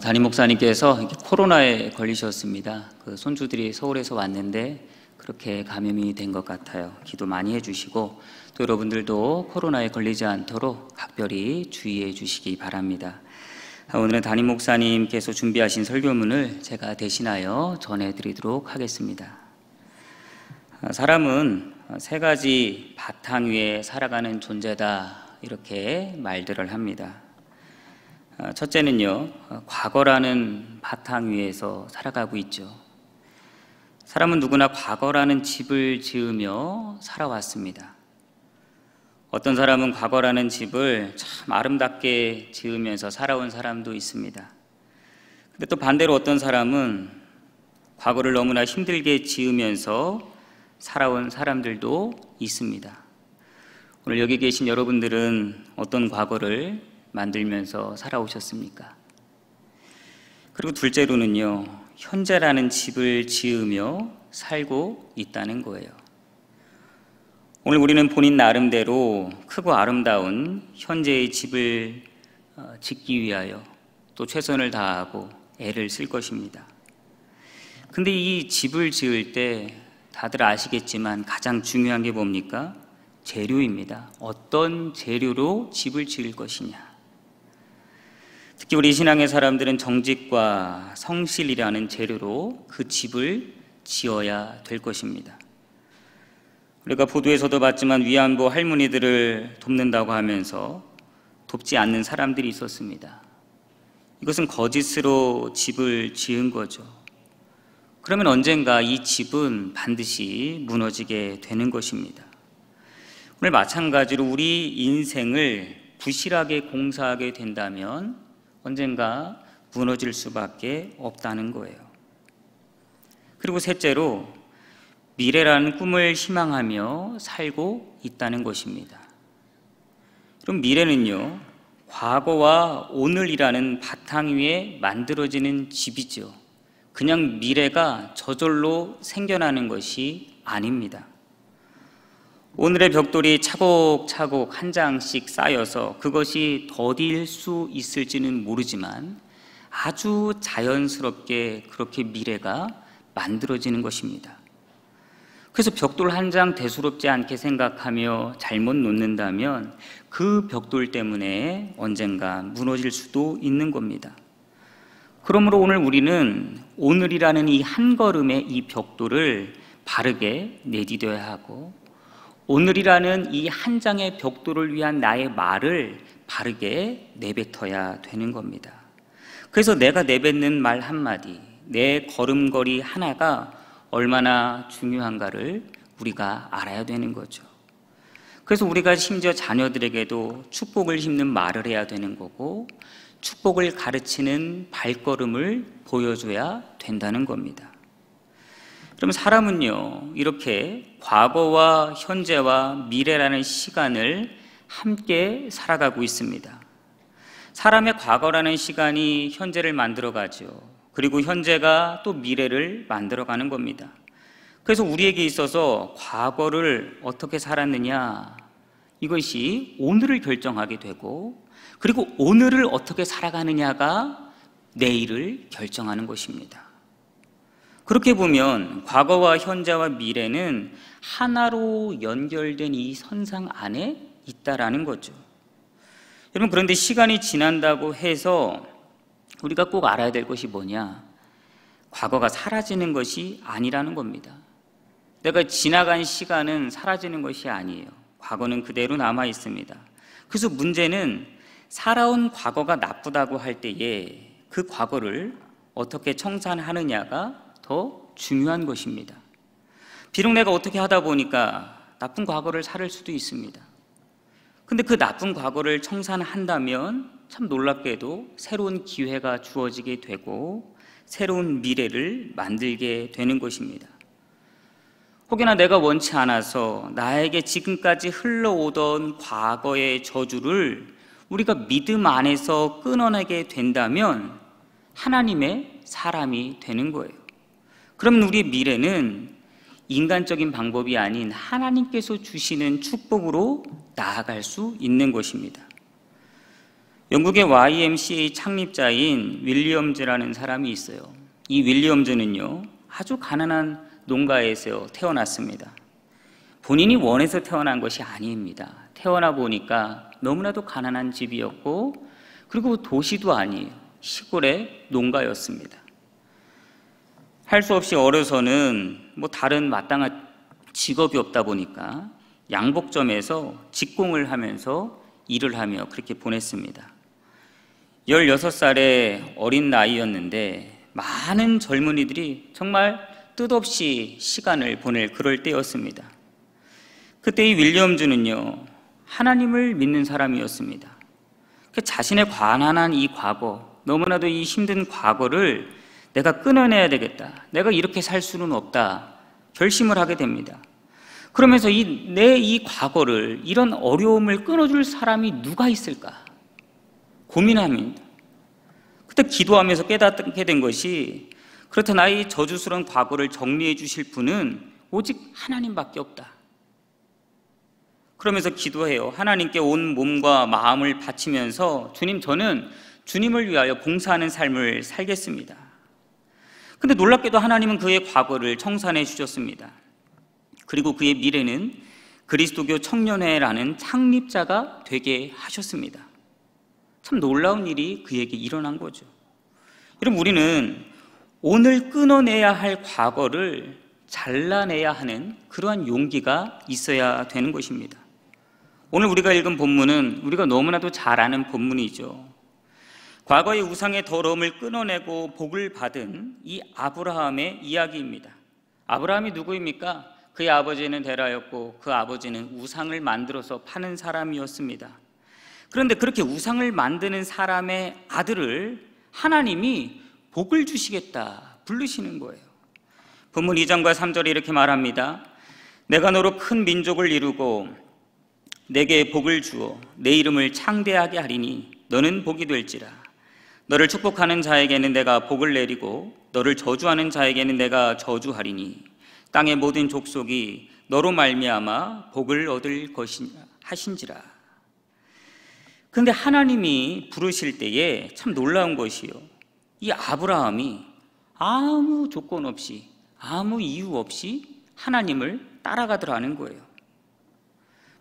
담임 목사님께서 코로나에 걸리셨습니다. 그 손주들이 서울에서 왔는데 그렇게 감염이 된 것 같아요. 기도 많이 해주시고 또 여러분들도 코로나에 걸리지 않도록 각별히 주의해 주시기 바랍니다. 오늘은 담임 목사님께서 준비하신 설교문을 제가 대신하여 전해드리도록 하겠습니다. 사람은 세 가지 바탕 위에 살아가는 존재다, 이렇게 말들을 합니다. 첫째는요, 과거라는 바탕 위에서 살아가고 있죠. 사람은 누구나 과거라는 집을 지으며 살아왔습니다. 어떤 사람은 과거라는 집을 참 아름답게 지으면서 살아온 사람도 있습니다. 근데 또 반대로 어떤 사람은 과거를 너무나 힘들게 지으면서 살아온 사람들도 있습니다. 오늘 여기 계신 여러분들은 어떤 과거를 만들면서 살아오셨습니까? 그리고 둘째로는요, 현재라는 집을 지으며 살고 있다는 거예요. 오늘 우리는 본인 나름대로 크고 아름다운 현재의 집을 짓기 위하여 또 최선을 다하고 애를 쓸 것입니다. 근데 이 집을 지을 때 다들 아시겠지만 가장 중요한 게 뭡니까? 재료입니다. 어떤 재료로 집을 지을 것이냐. 특히 우리 신앙의 사람들은 정직과 성실이라는 재료로 그 집을 지어야 될 것입니다. 우리가 보도에서도 봤지만 위안부 할머니들을 돕는다고 하면서 돕지 않는 사람들이 있었습니다. 이것은 거짓으로 집을 지은 거죠. 그러면 언젠가 이 집은 반드시 무너지게 되는 것입니다. 오늘 마찬가지로 우리 인생을 부실하게 공사하게 된다면 언젠가 무너질 수밖에 없다는 거예요. 그리고 셋째로 미래라는 꿈을 희망하며 살고 있다는 것입니다. 그럼 미래는요, 과거와 오늘이라는 바탕 위에 만들어지는 집이죠. 그냥 미래가 저절로 생겨나는 것이 아닙니다. 오늘의 벽돌이 차곡차곡 한 장씩 쌓여서 그것이 더딜 수 있을지는 모르지만 아주 자연스럽게 그렇게 미래가 만들어지는 것입니다. 그래서 벽돌 한 장 대수롭지 않게 생각하며 잘못 놓는다면 그 벽돌 때문에 언젠가 무너질 수도 있는 겁니다. 그러므로 오늘 우리는 오늘이라는 이 한 걸음의 이 벽돌을 바르게 내디뎌야 하고 오늘이라는 이 한 장의 벽돌을 위한 나의 말을 바르게 내뱉어야 되는 겁니다. 그래서 내가 내뱉는 말 한마디, 내 걸음걸이 하나가 얼마나 중요한가를 우리가 알아야 되는 거죠. 그래서 우리가 심지어 자녀들에게도 축복을 심는 말을 해야 되는 거고 축복을 가르치는 발걸음을 보여줘야 된다는 겁니다. 그럼 사람은요, 이렇게 과거와 현재와 미래라는 시간을 함께 살아가고 있습니다. 사람의 과거라는 시간이 현재를 만들어가죠. 그리고 현재가 또 미래를 만들어가는 겁니다. 그래서 우리에게 있어서 과거를 어떻게 살았느냐, 이것이 오늘을 결정하게 되고 그리고 오늘을 어떻게 살아가느냐가 내일을 결정하는 것입니다. 그렇게 보면 과거와 현재와 미래는 하나로 연결된 이 선상 안에 있다라는 거죠. 여러분, 그런데 시간이 지난다고 해서 우리가 꼭 알아야 될 것이 뭐냐? 과거가 사라지는 것이 아니라는 겁니다. 내가 지나간 시간은 사라지는 것이 아니에요. 과거는 그대로 남아 있습니다. 그래서 문제는 살아온 과거가 나쁘다고 할 때에 그 과거를 어떻게 청산하느냐가 더 중요한 것입니다. 비록 내가 어떻게 하다 보니까 나쁜 과거를 살 수도 있습니다. 근데 그 나쁜 과거를 청산한다면 참 놀랍게도 새로운 기회가 주어지게 되고 새로운 미래를 만들게 되는 것입니다. 혹여나 내가 원치 않아서 나에게 지금까지 흘러오던 과거의 저주를 우리가 믿음 안에서 끊어내게 된다면 하나님의 사람이 되는 거예요. 그럼 우리의 미래는 인간적인 방법이 아닌 하나님께서 주시는 축복으로 나아갈 수 있는 것입니다. 영국의 YMCA 창립자인 윌리엄즈라는 사람이 있어요. 이 윌리엄즈는요, 아주 가난한 농가에서 태어났습니다. 본인이 원해서 태어난 것이 아닙니다. 태어나 보니까 너무나도 가난한 집이었고, 그리고 도시도 아니에요. 시골의 농가였습니다. 할 수 없이 어려서는 다른 마땅한 직업이 없다 보니까 양복점에서 직공을 하면서 일을 하며 그렇게 보냈습니다. 16살의 어린 나이였는데 많은 젊은이들이 정말 뜻없이 시간을 보낼 그럴 때였습니다. 그때 이 윌리엄즈는요, 하나님을 믿는 사람이었습니다. 자신의 가난한 이 과거, 너무나도 이 힘든 과거를 내가 끊어내야 되겠다, 내가 이렇게 살 수는 없다 결심을 하게 됩니다. 그러면서 내 이 과거를, 이런 어려움을 끊어줄 사람이 누가 있을까 고민합니다. 그때 기도하면서 깨닫게 된 것이, 그렇다, 나의 저주스러운 과거를 정리해 주실 분은 오직 하나님밖에 없다. 그러면서 기도해요. 하나님께 온 몸과 마음을 바치면서, 주님, 저는 주님을 위하여 봉사하는 삶을 살겠습니다. 근데 놀랍게도 하나님은 그의 과거를 청산해 주셨습니다. 그리고 그의 미래는 그리스도교 청년회라는 창립자가 되게 하셨습니다. 참 놀라운 일이 그에게 일어난 거죠. 여러분, 우리는 오늘 끊어내야 할 과거를 잘라내야 하는 그러한 용기가 있어야 되는 것입니다. 오늘 우리가 읽은 본문은 우리가 너무나도 잘 아는 본문이죠. 과거의 우상의 더러움을 끊어내고 복을 받은 이 아브라함의 이야기입니다. 아브라함이 누구입니까? 그의 아버지는 데라였고 그 아버지는 우상을 만들어서 파는 사람이었습니다. 그런데 그렇게 우상을 만드는 사람의 아들을 하나님이 복을 주시겠다 부르시는 거예요. 본문 2장과 3절에 이렇게 말합니다. 내가 너로 큰 민족을 이루고 내게 복을 주어 내 이름을 창대하게 하리니 너는 복이 될지라. 너를 축복하는 자에게는 내가 복을 내리고 너를 저주하는 자에게는 내가 저주하리니 땅의 모든 족속이 너로 말미암아 복을 얻을 것이냐 하신지라. 그런데 하나님이 부르실 때에 참 놀라운 것이요, 이 아브라함이 아무 조건 없이, 아무 이유 없이 하나님을 따라가더라는 거예요.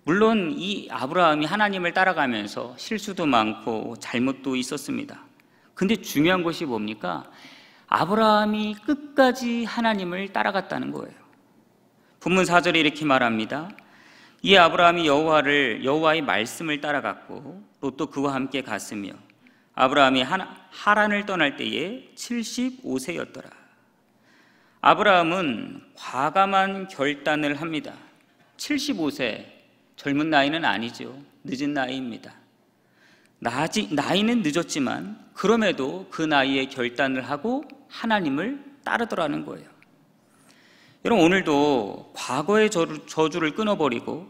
물론 이 아브라함이 하나님을 따라가면서 실수도 많고 잘못도 있었습니다. 근데 중요한 것이 뭡니까? 아브라함이 끝까지 하나님을 따라갔다는 거예요. 본문 4절에 이렇게 말합니다. 이 아브라함이 여호와의 말씀을 따라갔고 롯도 그와 함께 갔으며 아브라함이 하란을 떠날 때에 75세였더라. 아브라함은 과감한 결단을 합니다. 75세, 젊은 나이는 아니죠. 늦은 나이입니다. 나이는 늦었지만 그럼에도 그 나이에 결단을 하고 하나님을 따르더라는 거예요. 여러분, 오늘도 과거의 저주를 끊어버리고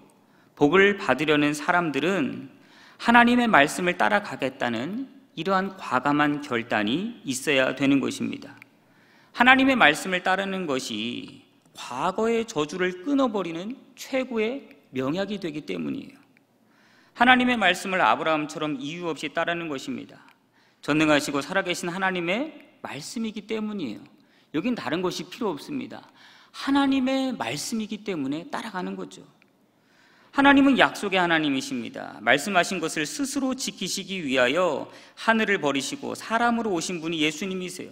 복을 받으려는 사람들은 하나님의 말씀을 따라가겠다는 이러한 과감한 결단이 있어야 되는 것입니다. 하나님의 말씀을 따르는 것이 과거의 저주를 끊어버리는 최고의 명약이 되기 때문이에요. 하나님의 말씀을 아브라함처럼 이유 없이 따르는 것입니다. 전능하시고 살아계신 하나님의 말씀이기 때문이에요. 여긴 다른 것이 필요 없습니다. 하나님의 말씀이기 때문에 따라가는 거죠. 하나님은 약속의 하나님이십니다. 말씀하신 것을 스스로 지키시기 위하여 하늘을 버리시고 사람으로 오신 분이 예수님이세요.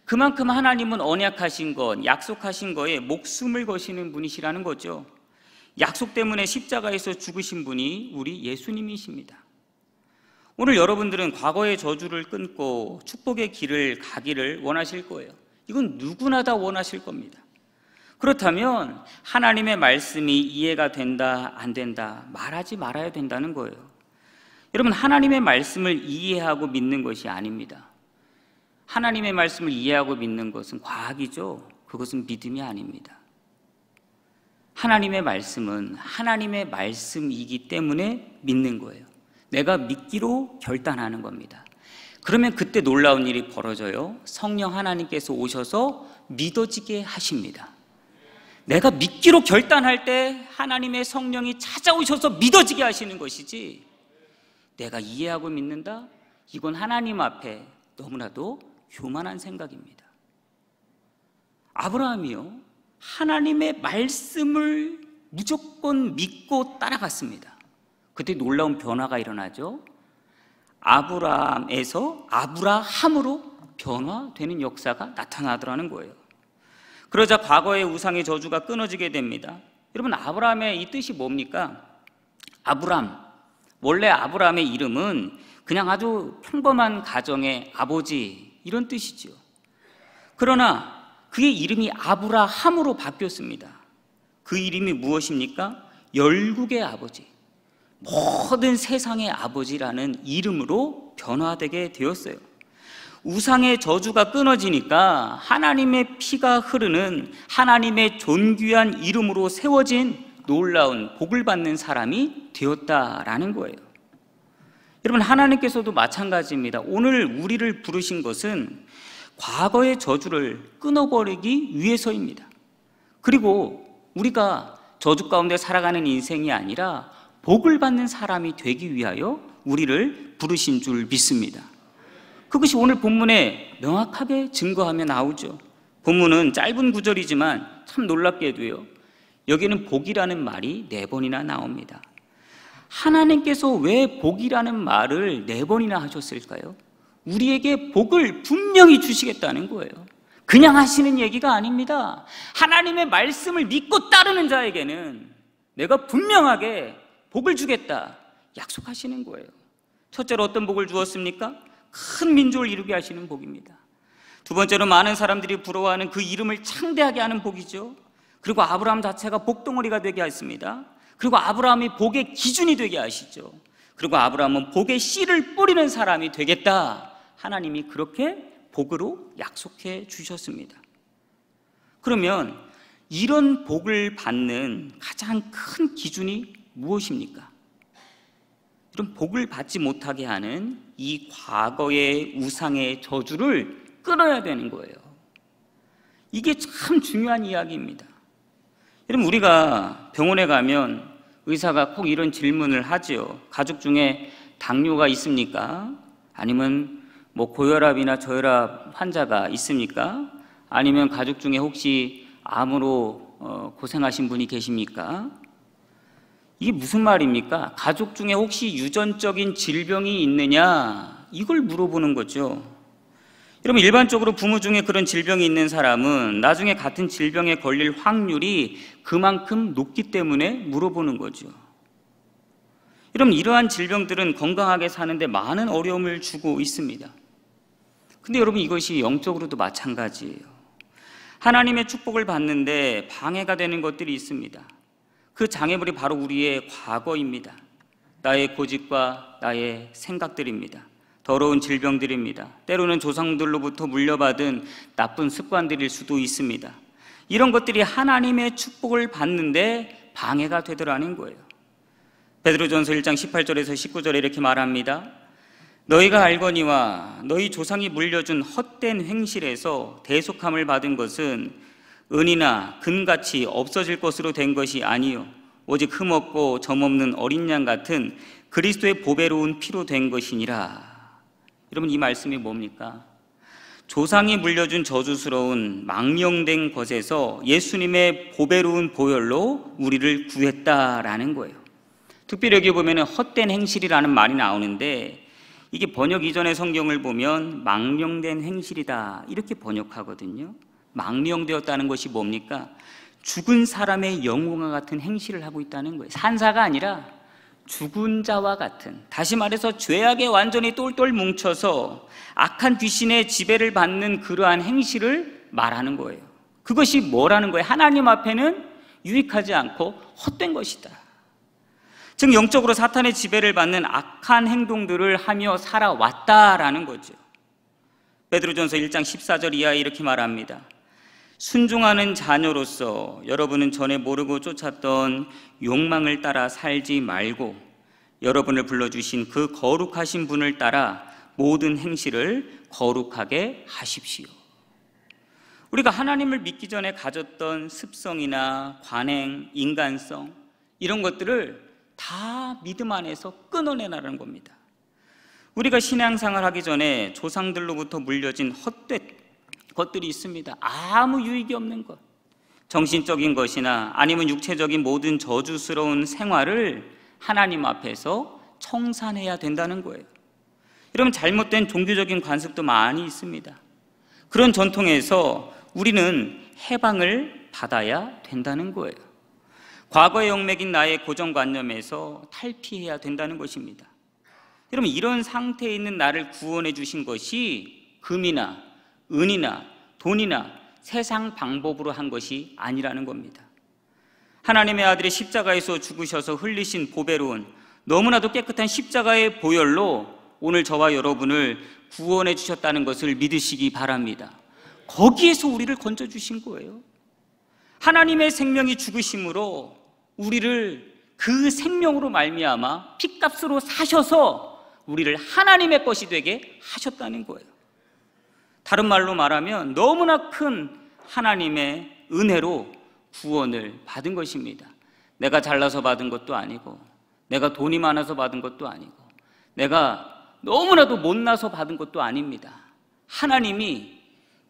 그만큼 하나님은 언약하신 것, 약속하신 거에 목숨을 거시는 분이시라는 거죠. 약속 때문에 십자가에서 죽으신 분이 우리 예수님이십니다. 오늘 여러분들은 과거의 저주를 끊고 축복의 길을 가기를 원하실 거예요. 이건 누구나 다 원하실 겁니다. 그렇다면 하나님의 말씀이 이해가 된다, 안 된다 말하지 말아야 된다는 거예요. 여러분, 하나님의 말씀을 이해하고 믿는 것이 아닙니다. 하나님의 말씀을 이해하고 믿는 것은 과학이죠. 그것은 믿음이 아닙니다. 하나님의 말씀은 하나님의 말씀이기 때문에 믿는 거예요. 내가 믿기로 결단하는 겁니다. 그러면 그때 놀라운 일이 벌어져요. 성령 하나님께서 오셔서 믿어지게 하십니다. 내가 믿기로 결단할 때 하나님의 성령이 찾아오셔서 믿어지게 하시는 것이지, 내가 이해하고 믿는다, 이건 하나님 앞에 너무나도 교만한 생각입니다. 아브라함이요, 하나님의 말씀을 무조건 믿고 따라갔습니다. 그때 놀라운 변화가 일어나죠. 아브라함에서 아브라함으로 변화되는 역사가 나타나더라는 거예요. 그러자 과거의 우상의 저주가 끊어지게 됩니다. 여러분, 아브라함의 이 뜻이 뭡니까? 아브람, 원래 아브라함의 이름은 그냥 아주 평범한 가정의 아버지, 이런 뜻이죠. 그러나 그의 이름이 아브라함으로 바뀌었습니다. 그 이름이 무엇입니까? 열국의 아버지, 모든 세상의 아버지라는 이름으로 변화되게 되었어요. 우상의 저주가 끊어지니까 하나님의 피가 흐르는 하나님의 존귀한 이름으로 세워진 놀라운 복을 받는 사람이 되었다라는 거예요. 여러분, 하나님께서도 마찬가지입니다. 오늘 우리를 부르신 것은 과거의 저주를 끊어버리기 위해서입니다. 그리고 우리가 저주 가운데 살아가는 인생이 아니라 복을 받는 사람이 되기 위하여 우리를 부르신 줄 믿습니다. 그것이 오늘 본문에 명확하게 증거하며 나오죠. 본문은 짧은 구절이지만 참 놀랍게도요, 여기는 복이라는 말이 4번이나 나옵니다. 하나님께서 왜 복이라는 말을 4번이나 하셨을까요? 우리에게 복을 분명히 주시겠다는 거예요. 그냥 하시는 얘기가 아닙니다. 하나님의 말씀을 믿고 따르는 자에게는 내가 분명하게 복을 주겠다 약속하시는 거예요. 첫째로 어떤 복을 주었습니까? 큰 민족을 이루게 하시는 복입니다. 두 번째로 많은 사람들이 부러워하는 그 이름을 창대하게 하는 복이죠. 그리고 아브라함 자체가 복덩어리가 되게 하십니다. 그리고 아브라함이 복의 기준이 되게 하시죠. 그리고 아브라함은 복의 씨를 뿌리는 사람이 되겠다, 하나님이 그렇게 복으로 약속해 주셨습니다. 그러면 이런 복을 받는 가장 큰 기준이 무엇입니까? 이런 복을 받지 못하게 하는 이 과거의 우상의 저주를 끊어야 되는 거예요. 이게 참 중요한 이야기입니다. 여러분, 우리가 병원에 가면 의사가 꼭 이런 질문을 하지요. 가족 중에 당뇨가 있습니까? 아니면 고혈압이나 저혈압 환자가 있습니까? 아니면 가족 중에 혹시 암으로 고생하신 분이 계십니까? 이게 무슨 말입니까? 가족 중에 혹시 유전적인 질병이 있느냐, 이걸 물어보는 거죠. 여러분, 일반적으로 부모 중에 그런 질병이 있는 사람은 나중에 같은 질병에 걸릴 확률이 그만큼 높기 때문에 물어보는 거죠. 여러분, 이러한 질병들은 건강하게 사는데 많은 어려움을 주고 있습니다. 근데 여러분, 이것이 영적으로도 마찬가지예요. 하나님의 축복을 받는데 방해가 되는 것들이 있습니다. 그 장애물이 바로 우리의 과거입니다. 나의 고집과 나의 생각들입니다. 더러운 질병들입니다. 때로는 조상들로부터 물려받은 나쁜 습관들일 수도 있습니다. 이런 것들이 하나님의 축복을 받는데 방해가 되더라는 거예요. 베드로전서 1장 18절에서 19절에 이렇게 말합니다. 너희가 알거니와 너희 조상이 물려준 헛된 행실에서 대속함을 받은 것은 은이나 금같이 없어질 것으로 된 것이 아니요 오직 흠없고 점없는 어린 양 같은 그리스도의 보배로운 피로 된 것이니라. 여러분, 이 말씀이 뭡니까? 조상이 물려준 저주스러운 망령된 것에서 예수님의 보배로운 보혈로 우리를 구했다라는 거예요. 특별히 여기 보면 헛된 행실이라는 말이 나오는데, 이게 번역 이전의 성경을 보면 망령된 행실이다 이렇게 번역하거든요. 망령되었다는 것이 뭡니까? 죽은 사람의 영혼과 같은 행실을 하고 있다는 거예요. 산사가 아니라 죽은 자와 같은, 다시 말해서 죄악에 완전히 똘똘 뭉쳐서 악한 귀신의 지배를 받는 그러한 행실을 말하는 거예요. 그것이 뭐라는 거예요? 하나님 앞에는 유익하지 않고 헛된 것이다. 즉 영적으로 사탄의 지배를 받는 악한 행동들을 하며 살아왔다라는 거죠. 베드로전서 1장 14절 이하에 이렇게 말합니다. 순종하는 자녀로서 여러분은 전에 모르고 쫓았던 욕망을 따라 살지 말고 여러분을 불러주신 그 거룩하신 분을 따라 모든 행실을 거룩하게 하십시오. 우리가 하나님을 믿기 전에 가졌던 습성이나 관행, 인간성, 이런 것들을 다 믿음 안에서 끊어내라는 겁니다. 우리가 신앙생활 하기 전에 조상들로부터 물려진 헛된 것들이 있습니다. 아무 유익이 없는 것, 정신적인 것이나 아니면 육체적인 모든 저주스러운 생활을 하나님 앞에서 청산해야 된다는 거예요. 여러분, 잘못된 종교적인 관습도 많이 있습니다. 그런 전통에서 우리는 해방을 받아야 된다는 거예요. 과거의 영맥인 나의 고정관념에서 탈피해야 된다는 것입니다. 여러분, 이런 상태에 있는 나를 구원해 주신 것이 금이나 은이나 돈이나 세상 방법으로 한 것이 아니라는 겁니다. 하나님의 아들이 십자가에서 죽으셔서 흘리신 보배로운 너무나도 깨끗한 십자가의 보혈로 오늘 저와 여러분을 구원해 주셨다는 것을 믿으시기 바랍니다. 거기에서 우리를 건져주신 거예요. 하나님의 생명이 죽으심으로 우리를 그 생명으로 말미암아 핏값으로 사셔서 우리를 하나님의 것이 되게 하셨다는 거예요. 다른 말로 말하면 너무나 큰 하나님의 은혜로 구원을 받은 것입니다. 내가 잘나서 받은 것도 아니고, 내가 돈이 많아서 받은 것도 아니고, 내가 너무나도 못나서 받은 것도 아닙니다. 하나님이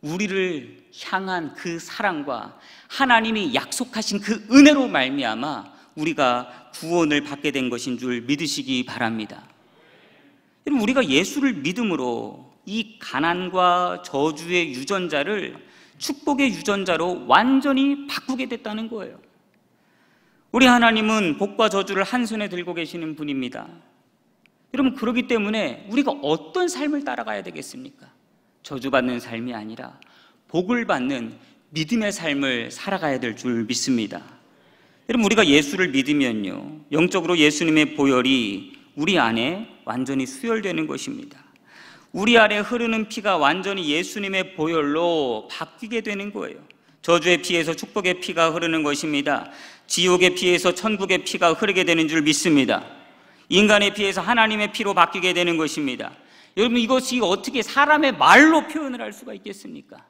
우리를 향한 그 사랑과 하나님이 약속하신 그 은혜로 말미암아 우리가 구원을 받게 된 것인 줄 믿으시기 바랍니다. 여러분, 우리가 예수를 믿음으로 이 가난과 저주의 유전자를 축복의 유전자로 완전히 바꾸게 됐다는 거예요. 우리 하나님은 복과 저주를 한 손에 들고 계시는 분입니다. 여러분, 그렇기 때문에 우리가 어떤 삶을 따라가야 되겠습니까? 저주받는 삶이 아니라 복을 받는 믿음의 삶을 살아가야 될 줄 믿습니다. 여러분, 우리가 예수를 믿으면요, 영적으로 예수님의 보혈이 우리 안에 완전히 수혈되는 것입니다. 우리 안에 흐르는 피가 완전히 예수님의 보혈로 바뀌게 되는 거예요. 저주의 피에서 축복의 피가 흐르는 것입니다. 지옥의 피에서 천국의 피가 흐르게 되는 줄 믿습니다. 인간의 피에서 하나님의 피로 바뀌게 되는 것입니다. 여러분, 이것이 어떻게 사람의 말로 표현을 할 수가 있겠습니까?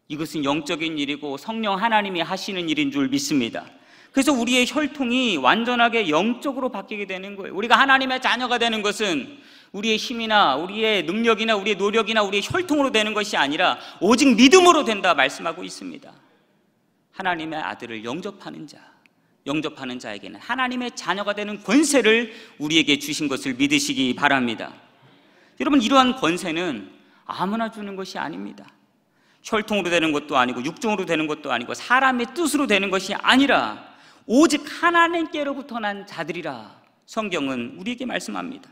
이것은 영적인 일이고 성령 하나님이 하시는 일인 줄 믿습니다. 그래서 우리의 혈통이 완전하게 영적으로 바뀌게 되는 거예요. 우리가 하나님의 자녀가 되는 것은 우리의 힘이나 우리의 능력이나 우리의 노력이나 우리의 혈통으로 되는 것이 아니라 오직 믿음으로 된다 말씀하고 있습니다. 하나님의 아들을 영접하는 자에게는 하나님의 자녀가 되는 권세를 우리에게 주신 것을 믿으시기 바랍니다. 여러분, 이러한 권세는 아무나 주는 것이 아닙니다. 혈통으로 되는 것도 아니고 육종으로 되는 것도 아니고 사람의 뜻으로 되는 것이 아니라 오직 하나님께로부터 난 자들이라 성경은 우리에게 말씀합니다.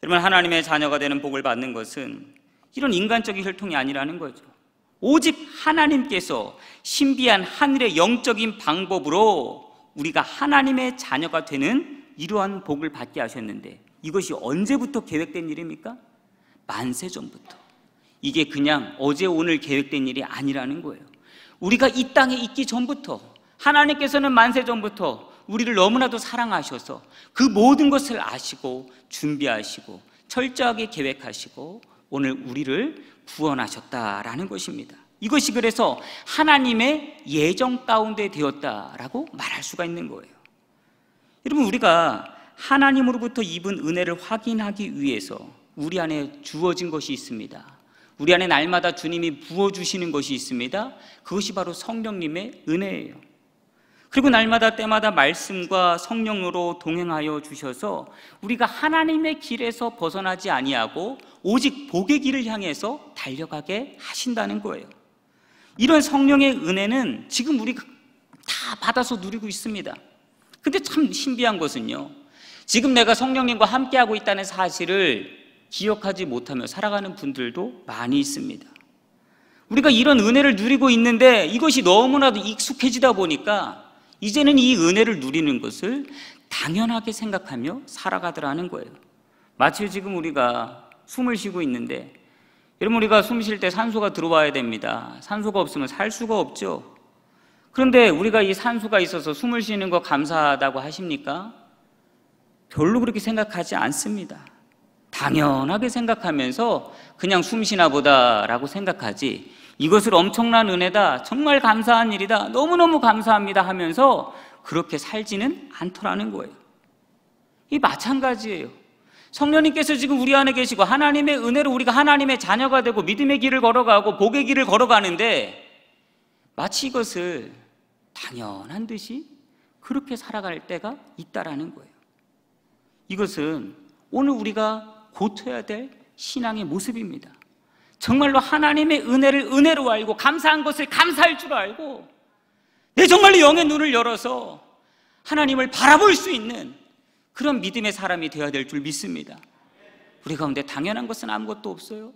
여러분, 하나님의 자녀가 되는 복을 받는 것은 이런 인간적인 혈통이 아니라는 거죠. 오직 하나님께서 신비한 하늘의 영적인 방법으로 우리가 하나님의 자녀가 되는 이러한 복을 받게 하셨는데, 이것이 언제부터 계획된 일입니까? 만세 전부터. 이게 그냥 어제 오늘 계획된 일이 아니라는 거예요. 우리가 이 땅에 있기 전부터 하나님께서는 만세 전부터 우리를 너무나도 사랑하셔서 그 모든 것을 아시고 준비하시고 철저하게 계획하시고 오늘 우리를 구원하셨다라는 것입니다. 이것이 그래서 하나님의 예정 가운데 되었다라고 말할 수가 있는 거예요. 여러분, 우리가 하나님으로부터 입은 은혜를 확인하기 위해서 우리 안에 주어진 것이 있습니다. 우리 안에 날마다 주님이 부어주시는 것이 있습니다. 그것이 바로 성령님의 은혜예요. 그리고 날마다 때마다 말씀과 성령으로 동행하여 주셔서 우리가 하나님의 길에서 벗어나지 아니하고 오직 복의 길을 향해서 달려가게 하신다는 거예요. 이런 성령의 은혜는 지금 우리가 다 받아서 누리고 있습니다. 근데 참 신비한 것은요, 지금 내가 성령님과 함께하고 있다는 사실을 기억하지 못하며 살아가는 분들도 많이 있습니다. 우리가 이런 은혜를 누리고 있는데 이것이 너무나도 익숙해지다 보니까 이제는 이 은혜를 누리는 것을 당연하게 생각하며 살아가더라는 거예요. 마치 지금 우리가 숨을 쉬고 있는데, 여러분, 우리가 숨 쉴 때 산소가 들어와야 됩니다. 산소가 없으면 살 수가 없죠. 그런데 우리가 이 산소가 있어서 숨을 쉬는 거 감사하다고 하십니까? 별로 그렇게 생각하지 않습니다. 당연하게 생각하면서 그냥 숨 쉬나 보다라고 생각하지, 이것을 엄청난 은혜다, 정말 감사한 일이다, 너무너무 감사합니다 하면서 그렇게 살지는 않더라는 거예요. 이 마찬가지예요. 성령님께서 지금 우리 안에 계시고 하나님의 은혜로 우리가 하나님의 자녀가 되고 믿음의 길을 걸어가고 복의 길을 걸어가는데 마치 이것을 당연한 듯이 그렇게 살아갈 때가 있다라는 거예요. 이것은 오늘 우리가 고쳐야 될 신앙의 모습입니다. 정말로 하나님의 은혜를 은혜로 알고 감사한 것을 감사할 줄 알고 내 정말로 영의 눈을 열어서 하나님을 바라볼 수 있는 그런 믿음의 사람이 되어야 될 줄 믿습니다. 우리 가운데 당연한 것은 아무것도 없어요.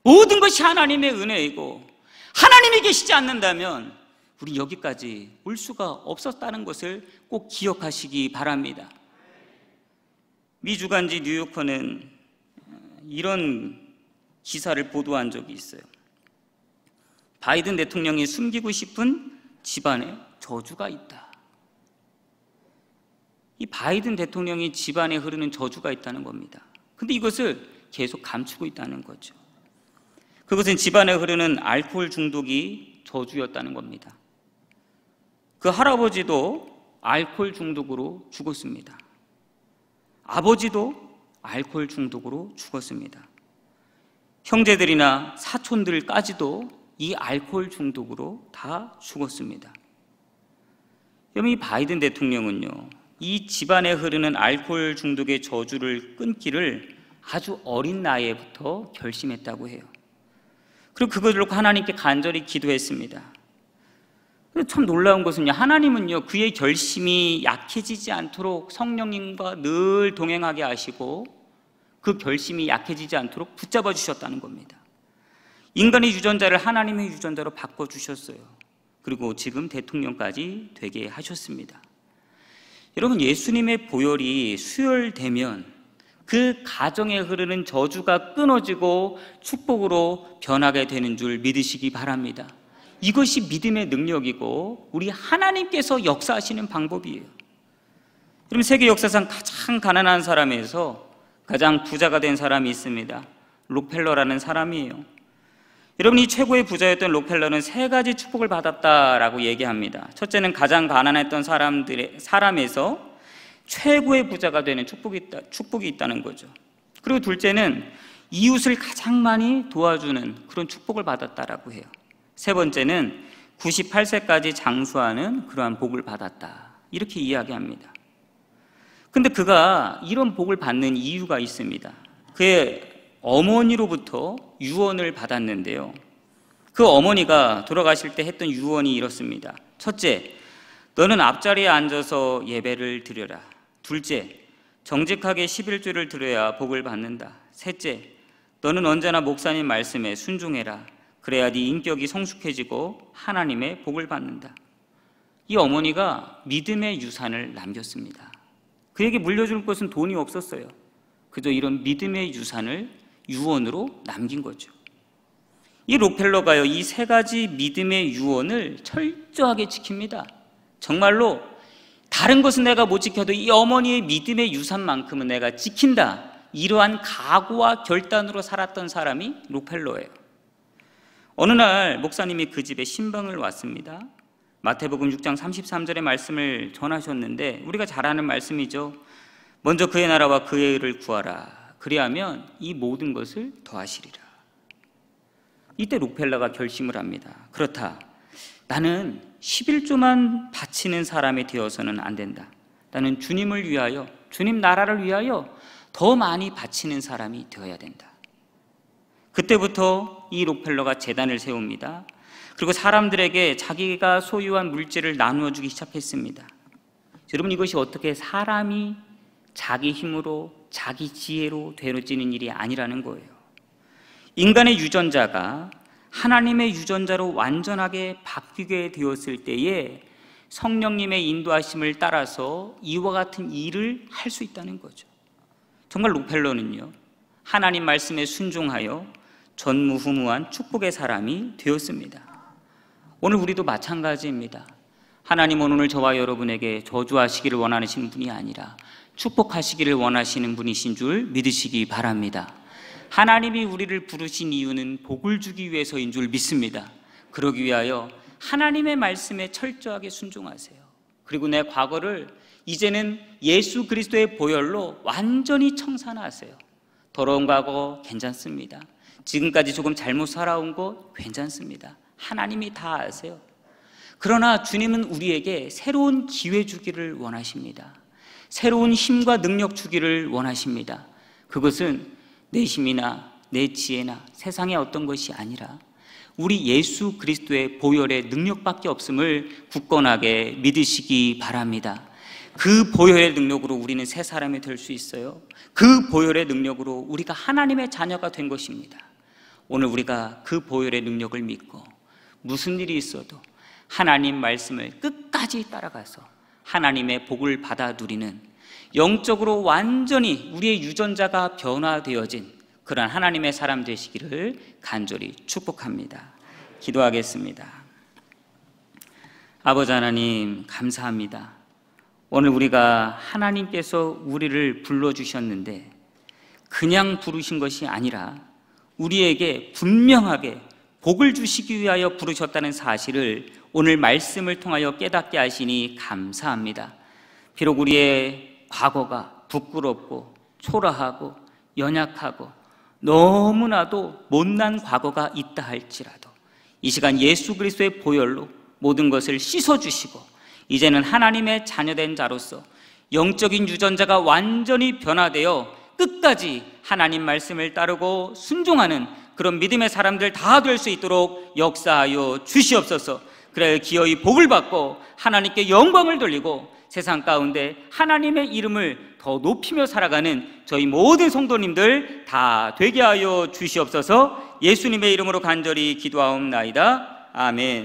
모든 것이 하나님의 은혜이고 하나님이 계시지 않는다면 우리 여기까지 올 수가 없었다는 것을 꼭 기억하시기 바랍니다. 미 주간지 뉴요커는 이런 기사를 보도한 적이 있어요. 바이든 대통령이 숨기고 싶은 집안에 저주가 있다. 이 바이든 대통령이 집안에 흐르는 저주가 있다는 겁니다. 근데 이것을 계속 감추고 있다는 거죠. 그것은 집안에 흐르는 알코올 중독이 저주였다는 겁니다. 그 할아버지도 알코올 중독으로 죽었습니다. 아버지도 알코올 중독으로 죽었습니다. 형제들이나 사촌들까지도 이 알코올 중독으로 다 죽었습니다. 여러분, 이 바이든 대통령은요, 이 집안에 흐르는 알코올 중독의 저주를 끊기를 아주 어린 나이에부터 결심했다고 해요. 그리고 그것을 놓고 하나님께 간절히 기도했습니다. 참 놀라운 것은요, 하나님은요 그의 결심이 약해지지 않도록 성령님과 늘 동행하게 하시고 그 결심이 약해지지 않도록 붙잡아 주셨다는 겁니다. 인간의 유전자를 하나님의 유전자로 바꿔주셨어요. 그리고 지금 대통령까지 되게 하셨습니다. 여러분, 예수님의 보혈이 수혈되면 그 가정에 흐르는 저주가 끊어지고 축복으로 변하게 되는 줄 믿으시기 바랍니다. 이것이 믿음의 능력이고 우리 하나님께서 역사하시는 방법이에요. 여러분, 세계 역사상 가장 가난한 사람에서 가장 부자가 된 사람이 있습니다. 록펠러라는 사람이에요. 여러분, 이 최고의 부자였던 록펠러는 세 가지 축복을 받았다라고 얘기합니다. 첫째는 가장 가난했던 사람에서 최고의 부자가 되는 축복이 있다는 거죠. 그리고 둘째는 이웃을 가장 많이 도와주는 그런 축복을 받았다라고 해요. 세 번째는 98세까지 장수하는 그러한 복을 받았다, 이렇게 이야기합니다. 근데 그가 이런 복을 받는 이유가 있습니다. 그의 어머니로부터 유언을 받았는데요, 그 어머니가 돌아가실 때 했던 유언이 이렇습니다. 첫째, 너는 앞자리에 앉아서 예배를 드려라. 둘째, 정직하게 11조를 드려야 복을 받는다. 셋째, 너는 언제나 목사님 말씀에 순종해라. 그래야 네 인격이 성숙해지고 하나님의 복을 받는다. 이 어머니가 믿음의 유산을 남겼습니다. 그에게 물려줄 것은 돈이 없었어요. 그저 이런 믿음의 유산을 유언으로 남긴 거죠. 이 록펠러가요, 이 세 가지 믿음의 유언을 철저하게 지킵니다. 정말로 다른 것은 내가 못 지켜도 이 어머니의 믿음의 유산만큼은 내가 지킨다, 이러한 각오와 결단으로 살았던 사람이 록펠러예요. 어느 날 목사님이 그 집에 신방을 왔습니다. 마태복음 6장 33절의 말씀을 전하셨는데 우리가 잘 아는 말씀이죠. 먼저 그의 나라와 그의 의를 구하라. 그리하면 이 모든 것을 더하시리라. 이때 록펠러가 결심을 합니다. 그렇다, 나는 11조만 바치는 사람이 되어서는 안 된다. 나는 주님을 위하여, 주님 나라를 위하여 더 많이 바치는 사람이 되어야 된다. 그때부터 이 록펠러가 재단을 세웁니다. 그리고 사람들에게 자기가 소유한 물질을 나누어 주기 시작했습니다. 여러분, 이것이 어떻게 사람이 자기 힘으로 자기 지혜로 되어지는 일이 아니라는 거예요. 인간의 유전자가 하나님의 유전자로 완전하게 바뀌게 되었을 때에 성령님의 인도하심을 따라서 이와 같은 일을 할 수 있다는 거죠. 정말 록펠러는요, 하나님 말씀에 순종하여 전무후무한 축복의 사람이 되었습니다. 오늘 우리도 마찬가지입니다. 하나님은 오늘 저와 여러분에게 저주하시기를 원하시는 분이 아니라 축복하시기를 원하시는 분이신 줄 믿으시기 바랍니다. 하나님이 우리를 부르신 이유는 복을 주기 위해서인 줄 믿습니다. 그러기 위하여 하나님의 말씀에 철저하게 순종하세요. 그리고 내 과거를 이제는 예수 그리스도의 보혈로 완전히 청산하세요. 더러운 과거 괜찮습니다. 지금까지 조금 잘못 살아온 것 괜찮습니다. 하나님이 다 아세요. 그러나 주님은 우리에게 새로운 기회 주기를 원하십니다. 새로운 힘과 능력 주기를 원하십니다. 그것은 내 힘이나 내 지혜나 세상의 어떤 것이 아니라 우리 예수 그리스도의 보혈의 능력밖에 없음을 굳건하게 믿으시기 바랍니다. 그 보혈의 능력으로 우리는 새 사람이 될 수 있어요. 그 보혈의 능력으로 우리가 하나님의 자녀가 된 것입니다. 오늘 우리가 그 보혈의 능력을 믿고 무슨 일이 있어도 하나님 말씀을 끝까지 따라가서 하나님의 복을 받아 누리는, 영적으로 완전히 우리의 유전자가 변화되어진 그런 하나님의 사람 되시기를 간절히 축복합니다. 기도하겠습니다. 아버지 하나님, 감사합니다. 오늘 우리가 하나님께서 우리를 불러주셨는데 그냥 부르신 것이 아니라 우리에게 분명하게 복을 주시기 위하여 부르셨다는 사실을 오늘 말씀을 통하여 깨닫게 하시니 감사합니다. 비록 우리의 과거가 부끄럽고 초라하고 연약하고 너무나도 못난 과거가 있다 할지라도 이 시간 예수 그리스도의 보혈로 모든 것을 씻어주시고 이제는 하나님의 자녀된 자로서 영적인 유전자가 완전히 변화되어 끝까지 하나님 말씀을 따르고 순종하는 그런 믿음의 사람들 다 될 수 있도록 역사하여 주시옵소서. 그래 기어이 복을 받고 하나님께 영광을 돌리고 세상 가운데 하나님의 이름을 더 높이며 살아가는 저희 모든 성도님들 다 되게 하여 주시옵소서. 예수님의 이름으로 간절히 기도하옵나이다. 아멘.